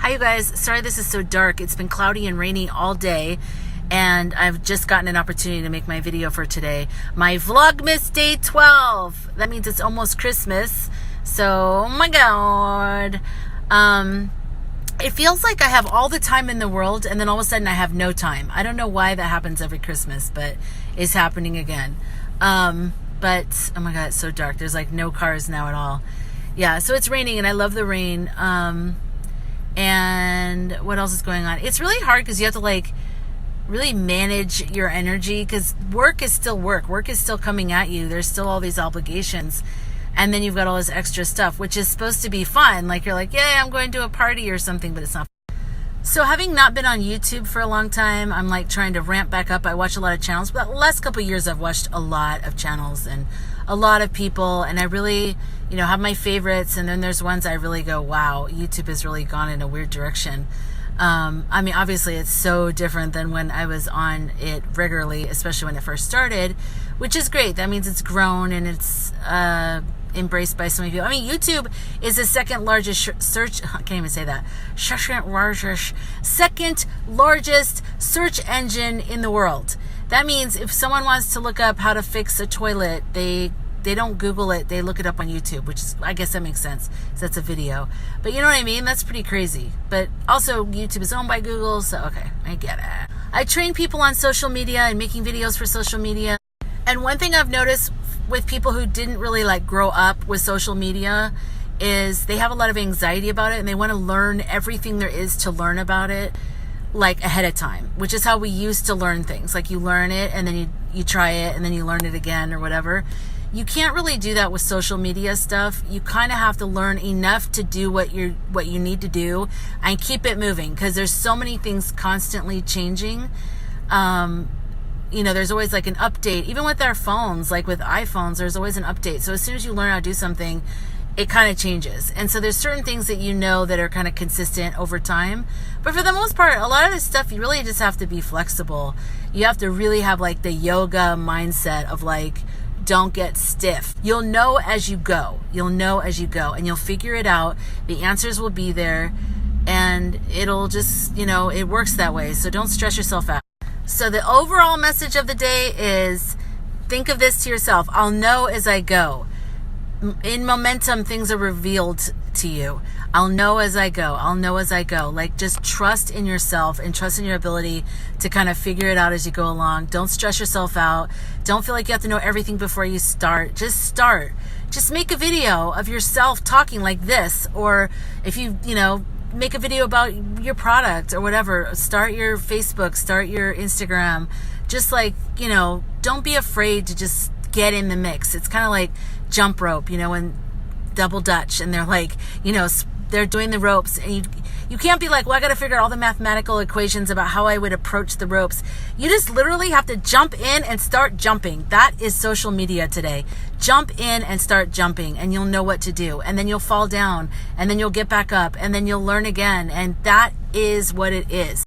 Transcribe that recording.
Hi you guys, sorry this is so dark. It's been cloudy and rainy all day and I've just gotten an opportunity to make my video for today. My Vlogmas Day 12. That means it's almost Christmas. So, oh my god. It feels like I have all the time in the world and then all of a sudden I have no time. I don't know why that happens every Christmas, but it's happening again. But, oh my god, it's so dark. There's like no cars now at all. Yeah, so it's raining and I love the rain. And what else is going on? It's really hard because you have to like really manage your energy because work is still work. Work is still coming at you. There's still all these obligations. And then you've got all this extra stuff, which is supposed to be fun. Like you're like, yeah, I'm going to a party or something, but it's not. So having not been on YouTube for a long time, I'm like trying to ramp back up. I watch a lot of channels, but the last couple of years I've watched a lot of channels and a lot of people, and I really, have my favorites, and then there's ones I really go, wow, YouTube has really gone in a weird direction. I mean, obviously it's so different than when I was on it regularly, especially when it first started, which is great. That means it's grown and it's embraced by so many people. I mean, YouTube is the second largest search, I can't even say that, second largest search engine in the world. That means if someone wants to look up how to fix a toilet, they don't Google it, they look it up on YouTube, which is, I guess that makes sense, because that's a video. But you know what I mean? That's pretty crazy. But also, YouTube is owned by Google, so okay, I get it. I train people on social media and making videos for social media. And one thing I've noticed with people who didn't really like grow up with social media is they have a lot of anxiety about it and they want to learn everything there is to learn about it like ahead of time, which is how we used to learn things. Like you learn it and then you try it and then you learn it again or whatever. You can't really do that with social media stuff. You kind of have to learn enough to do what you need to do and keep it moving because there's so many things constantly changing. There's always like an update, even with our phones, like with iPhones, there's always an update. So as soon as you learn how to do something, it kind of changes. And so there's certain things that that are kind of consistent over time. But for the most part, a lot of this stuff, you really just have to be flexible. You have to really have like the yoga mindset of like, don't get stiff. You'll know as you go. You'll know as you go and you'll figure it out. The answers will be there and it'll just, it works that way. So don't stress yourself out. So the overall message of the day is think of this to yourself. I'll know as I go. In momentum, things are revealed to you. I'll know as I go. I'll know as I go. Like just trust in yourself and trust in your ability to kind of figure it out as you go along. Don't stress yourself out. Don't feel like you have to know everything before you start. Just start. Just make a video of yourself talking like this. Or if you make a video about your product or whatever. Start your Facebook, start your Instagram. Just like, don't be afraid to just get in the mix. It's kind of like jump rope, when double Dutch and they're like, they're doing the ropes and you can't be like, well, I got to figure out all the mathematical equations about how I would approach the ropes. You just literally have to jump in and start jumping. That is social media today. Jump in and start jumping and you'll know what to do. And then you'll fall down and then you'll get back up and then you'll learn again. And that is what it is.